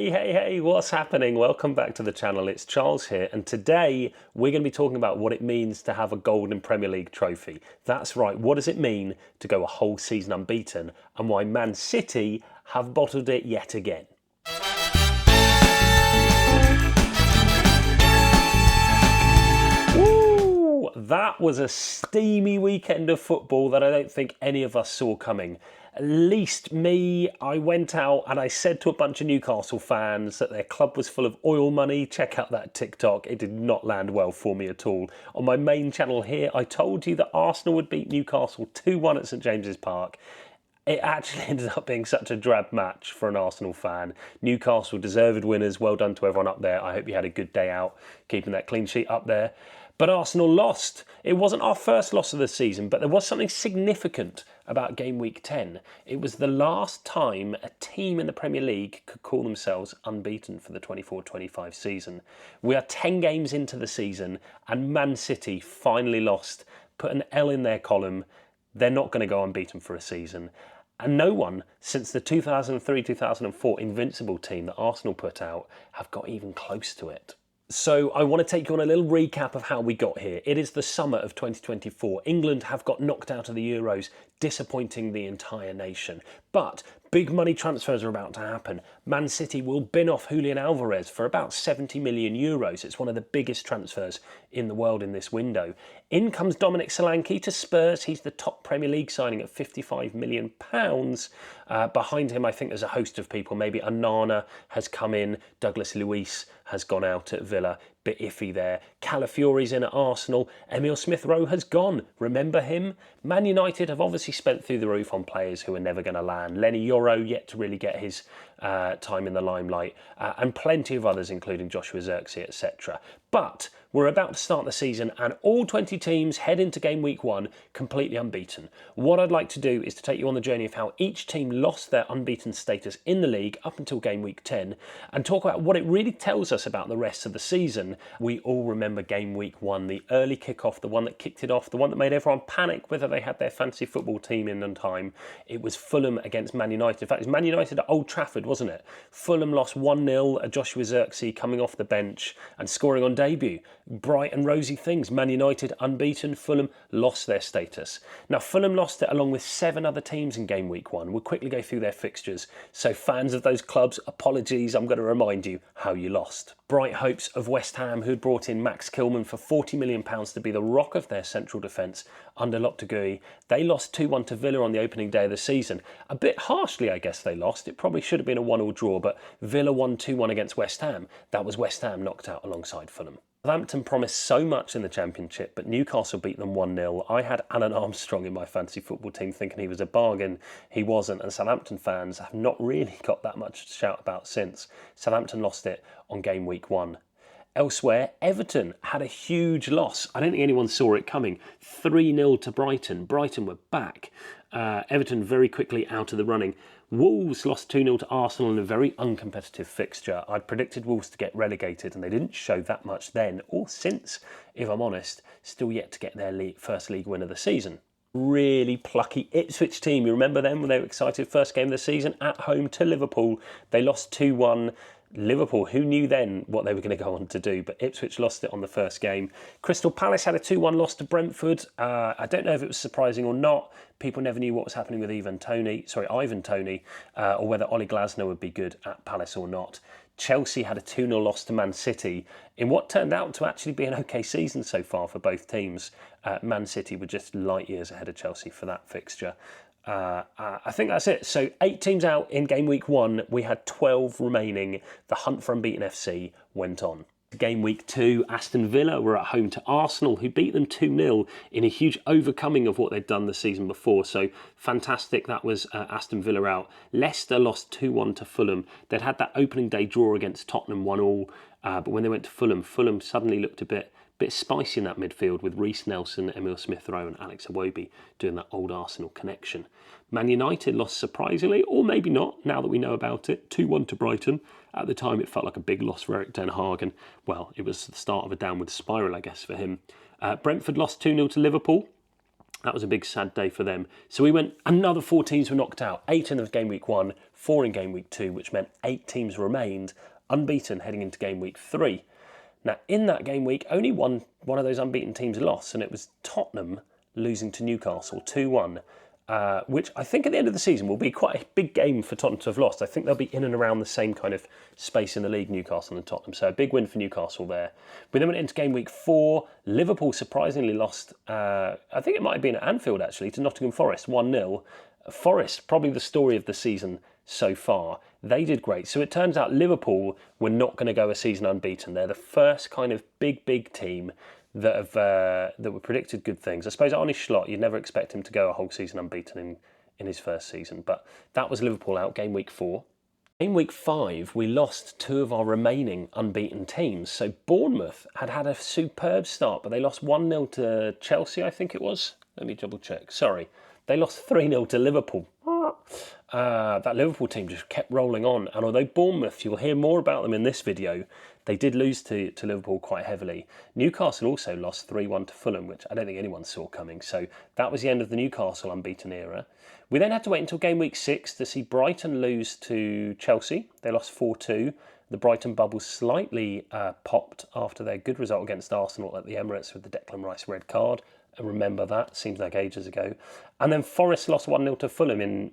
Hey, what's happening? Welcome back to the channel. It's Charles here, and today we're going to be talking about what it means to have a golden Premier League trophy. That's right, what does it mean to go a whole season unbeaten, and why Man City have bottled it yet again. Woo! That was a steamy weekend of football that I don't think any of us saw coming. At least me, I went out and I said to a bunch of Newcastle fans that their club was full of oil money. Check out that TikTok. It did not land well for me at all. On my main channel here, I told you that Arsenal would beat Newcastle 2-1 at St James's Park. It actually ended up being such a drab match for an Arsenal fan. Newcastle deserved winners. Well done to everyone up there. I hope you had a good day out, keeping that clean sheet up there. But Arsenal lost. It wasn't our first loss of the season, but there was something significant about game week 10. It was the last time a team in the Premier League could call themselves unbeaten for the 24-25 season. We are 10 games into the season and Man City finally lost, put an L in their column. They're not going to go unbeaten for a season. And no one since the 2003-2004 Invincible team that Arsenal put out have got even close to it. So I want to take you on a little recap of how we got here. It is the summer of 2024. England have got knocked out of the Euros, disappointing the entire nation. But big money transfers are about to happen. Man City will bin off Julian Alvarez for about 70 million euros. It's one of the biggest transfers in the world in this window. In comes Dominic Solanke to Spurs. He's the top Premier League signing at £55 million. Behind him, I think there's a host of people. Maybe Onana has come in. Douglas Luiz has gone out at Villa. Bit iffy there. Calafiori's in at Arsenal. Emile Smith-Rowe has gone. Remember him? Man United have obviously spent through the roof on players who are never going to land. Lenny Yoro yet to really get his time in the limelight. And plenty of others, including Joshua Zirkzee, etc. But we're about to start the season and all 20 teams head into game week 1 completely unbeaten. What I'd like to do is to take you on the journey of how each team lost their unbeaten status in the league up until game week 10 and talk about what it really tells us about the rest of the season. We all remember game week 1, the early kickoff, the one that kicked it off, the one that made everyone panic whether they had their fantasy football team in on time. It was Fulham against Man United. In fact, it was Man United at Old Trafford, wasn't it? Fulham lost 1-0, Joshua Zirkzee coming off the bench and scoring on debut. Bright and rosy things. Man United unbeaten, Fulham lost their status. Now Fulham lost it along with 7 other teams in game week 1. We'll quickly go through their fixtures. So fans of those clubs, apologies, I'm going to remind you how you lost. Bright hopes of West Ham, who'd brought in Max Kilman for £40 million to be the rock of their central defence under Lopetegui. They lost 2-1 to Villa on the opening day of the season. A bit harshly, I guess they lost. It probably should have been a 1-1 draw, but Villa won 2-1 against West Ham. That was West Ham knocked out alongside Fulham. Southampton promised so much in the Championship, but Newcastle beat them 1-0. I had Alan Armstrong in my fantasy football team thinking he was a bargain. He wasn't, and Southampton fans have not really got that much to shout about since. Southampton lost it on game week 1. Elsewhere, Everton had a huge loss. I don't think anyone saw it coming. 3-0 to Brighton. Brighton were back. Everton very quickly out of the running. Wolves lost 2-0 to Arsenal in a very uncompetitive fixture. I'd predicted Wolves to get relegated and they didn't show that much then or since, if I'm honest. Still yet to get their first league win of the season. Really plucky Ipswich team. You remember them when they were excited? First game of the season at home to Liverpool. They lost 2-1. Liverpool, who knew then what they were going to go on to do, but Ipswich lost it on the first game. Crystal Palace had a 2-1 loss to Brentford. I don't know if it was surprising or not. People never knew what was happening with Ivan Toney, or whether Ole Glasner would be good at Palace or not. Chelsea had a 2-0 loss to Man City in what turned out to actually be an okay season so far for both teams. Man City were just light years ahead of Chelsea for that fixture. I think that's it. So 8 teams out in game week 1. We had 12 remaining. The hunt for unbeaten FC went on. Game week 2, Aston Villa were at home to Arsenal, who beat them 2-0 in a huge overcoming of what they'd done the season before. So fantastic, that was Aston Villa out. Leicester lost 2-1 to Fulham. They'd had that opening day draw against Tottenham 1-1, but when they went to Fulham, Fulham suddenly looked a bit spicy in that midfield with Reece Nelson, Emile Smith-Rowe and Alex Iwobi doing that old Arsenal connection. Man United lost surprisingly, or maybe not, now that we know about it, 2-1 to Brighton. At the time, it felt like a big loss for Erik ten Hag, and, well, it was the start of a downward spiral, I guess, for him. Brentford lost 2-0 to Liverpool. That was a big sad day for them. So we went, another 4 teams were knocked out. 8 in the game week 1, 4 in game week 2, which meant 8 teams remained unbeaten heading into game week 3. Now, in that game week, only one of those unbeaten teams lost, and it was Tottenham losing to Newcastle 2-1, which I think at the end of the season will be quite a big game for Tottenham to have lost. I think they'll be in and around the same kind of space in the league, Newcastle and Tottenham. So a big win for Newcastle there. We then went into game week 4. Liverpool surprisingly lost, I think it might have been at Anfield actually, to Nottingham Forest 1-0. Forest, probably the story of the season so far. They did great. So it turns out Liverpool were not going to go a season unbeaten. They're the first kind of big team that have that were predicted good things. I suppose Arne Slot, you'd never expect him to go a whole season unbeaten in his first season, but that was Liverpool out, game week 4. Game week 5, we lost 2 of our remaining unbeaten teams. So Bournemouth had a superb start, but they lost 1-0 to Chelsea, I think it was. Let me double check. Sorry. They lost 3-0 to Liverpool. That Liverpool team just kept rolling on. And although Bournemouth, you'll hear more about them in this video, they did lose to Liverpool quite heavily. Newcastle also lost 3-1 to Fulham, which I don't think anyone saw coming. So that was the end of the Newcastle unbeaten era. We then had to wait until game week 6 to see Brighton lose to Chelsea. They lost 4-2. The Brighton bubble slightly popped after their good result against Arsenal at the Emirates with the Declan Rice red card. Remember that, seems like ages ago. And then Forest lost 1-0 to Fulham in,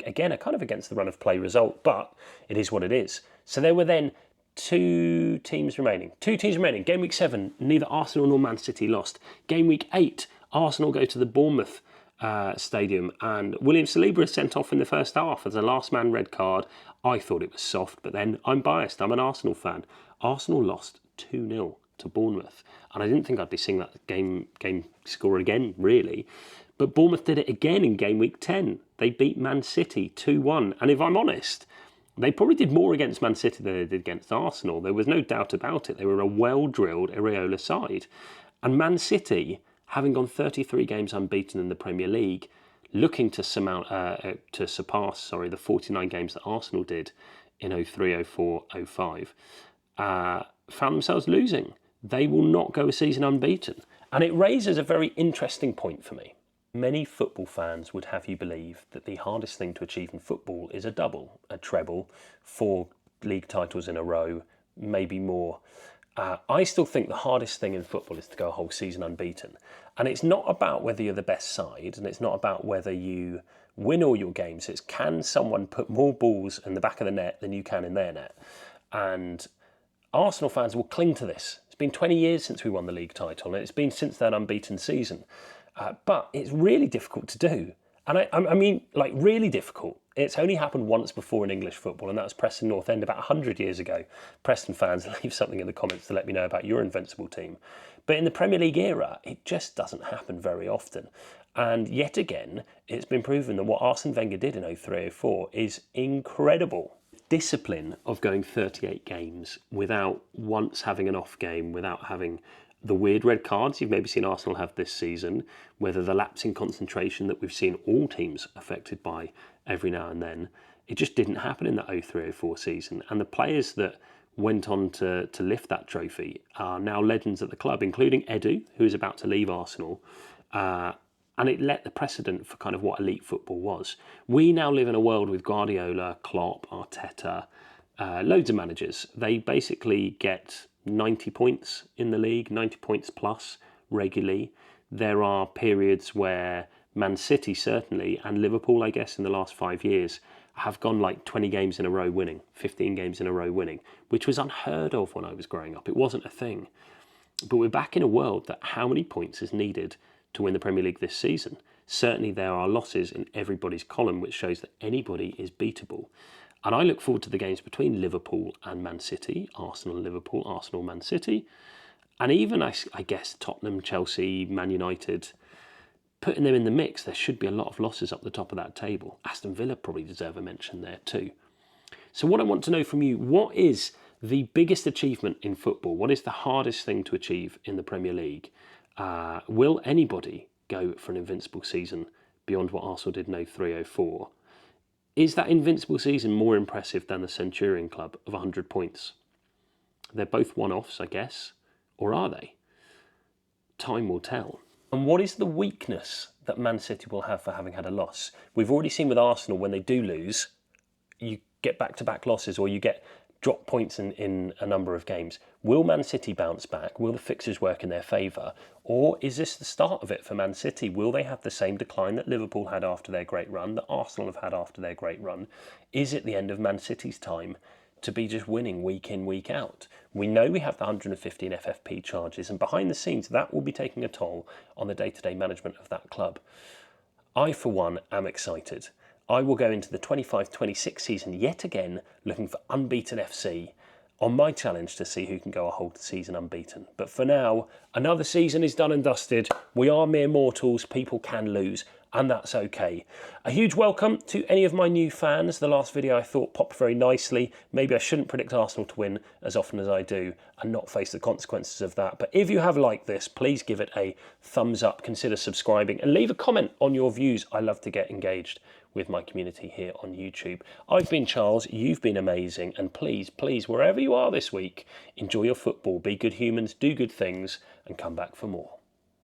again, a kind of against the run of play result, but it is what it is. So there were then 2 teams remaining. Game week 7, neither Arsenal nor Man City lost. Game week 8, Arsenal go to the Bournemouth stadium, and William Saliba is sent off in the first half as a last man red card. I thought it was soft, but then I'm biased. I'm an Arsenal fan. Arsenal lost 2-0 to Bournemouth, and I didn't think I'd be seeing that game score again, really. But Bournemouth did it again in game week 10. They beat Man City 2-1, and if I'm honest, they probably did more against Man City than they did against Arsenal. There was no doubt about it. They were a well-drilled Areola side. And Man City, having gone 33 games unbeaten in the Premier League, looking to surpass the 49 games that Arsenal did in 03, 04, 05, found themselves losing. They will not go a season unbeaten. And it raises a very interesting point for me. Many football fans would have you believe that the hardest thing to achieve in football is a double, a treble, 4 league titles in a row, maybe more. I still think the hardest thing in football is to go a whole season unbeaten. And it's not about whether you're the best side, and it's not about whether you win all your games. It's can someone put more balls in the back of the net than you can in their net. And Arsenal fans will cling to this. It's been 20 years since we won the league title, and it's been since that unbeaten season. But it's really difficult to do. And I mean, like, really difficult. It's only happened once before in English football, and that was Preston North End about 100 years ago. Preston fans, leave something in the comments to let me know about your Invincible team. But in the Premier League era, it just doesn't happen very often. And yet again, it's been proven that what Arsene Wenger did in 03, 04 is incredible. Discipline of going 38 games without once having an off game, without having the weird red cards you've maybe seen Arsenal have this season, whether the lapse in concentration that we've seen all teams affected by every now and then, it just didn't happen in that 03, 04 season. And the players that went on to lift that trophy are now legends at the club, including Edu, who is about to leave Arsenal. And it let the precedent for kind of what elite football was. We now live in a world with Guardiola, Klopp, Arteta, loads of managers. They basically get 90 points in the league, 90 points plus regularly. There are periods where Man City certainly, and Liverpool, I guess, in the last 5 years, have gone like 20 games in a row winning, 15 games in a row winning, which was unheard of when I was growing up. It wasn't a thing. But we're back in a world that how many points is needed to win the Premier League this season? Certainly there are losses in everybody's column, which shows that anybody is beatable. And I look forward to the games between Liverpool and Man City, Arsenal, Liverpool, Arsenal, Man City, and even, I guess, Tottenham, Chelsea, Man United. Putting them in the mix, there should be a lot of losses up the top of that table. Aston Villa probably deserve a mention there too. So what I want to know from you, what is the biggest achievement in football? What is the hardest thing to achieve in the Premier League? Will anybody go for an invincible season beyond what Arsenal did in 03, 04? Is that invincible season more impressive than the Centurion Club of 100 points? They're both one-offs, I guess. Or are they? Time will tell. And what is the weakness that Man City will have for having had a loss? We've already seen with Arsenal, when they do lose, you get back-to-back losses, or you get drop points in a number of games. Will Man City bounce back? Will the fixtures work in their favour? Or is this the start of it for Man City? Will they have the same decline that Liverpool had after their great run, that Arsenal have had after their great run? Is it the end of Man City's time to be just winning week in, week out? We know we have the 115 FFP charges, and behind the scenes that will be taking a toll on the day-to-day management of that club. I, for one, am excited. I will go into the 25-26 season yet again looking for unbeaten FC on my challenge to see who can go a whole season unbeaten. But for now, another season is done and dusted. We are mere mortals, people can lose, and that's okay. A huge welcome to any of my new fans. The last video I thought popped very nicely. Maybe I shouldn't predict Arsenal to win as often as I do and not face the consequences of that. But if you have liked this, please give it a thumbs up, consider subscribing, and leave a comment on your views. I love to get engaged with my community here on YouTube. I've been Charles, you've been amazing, and please, wherever you are this week, enjoy your football, be good humans, do good things, and come back for more.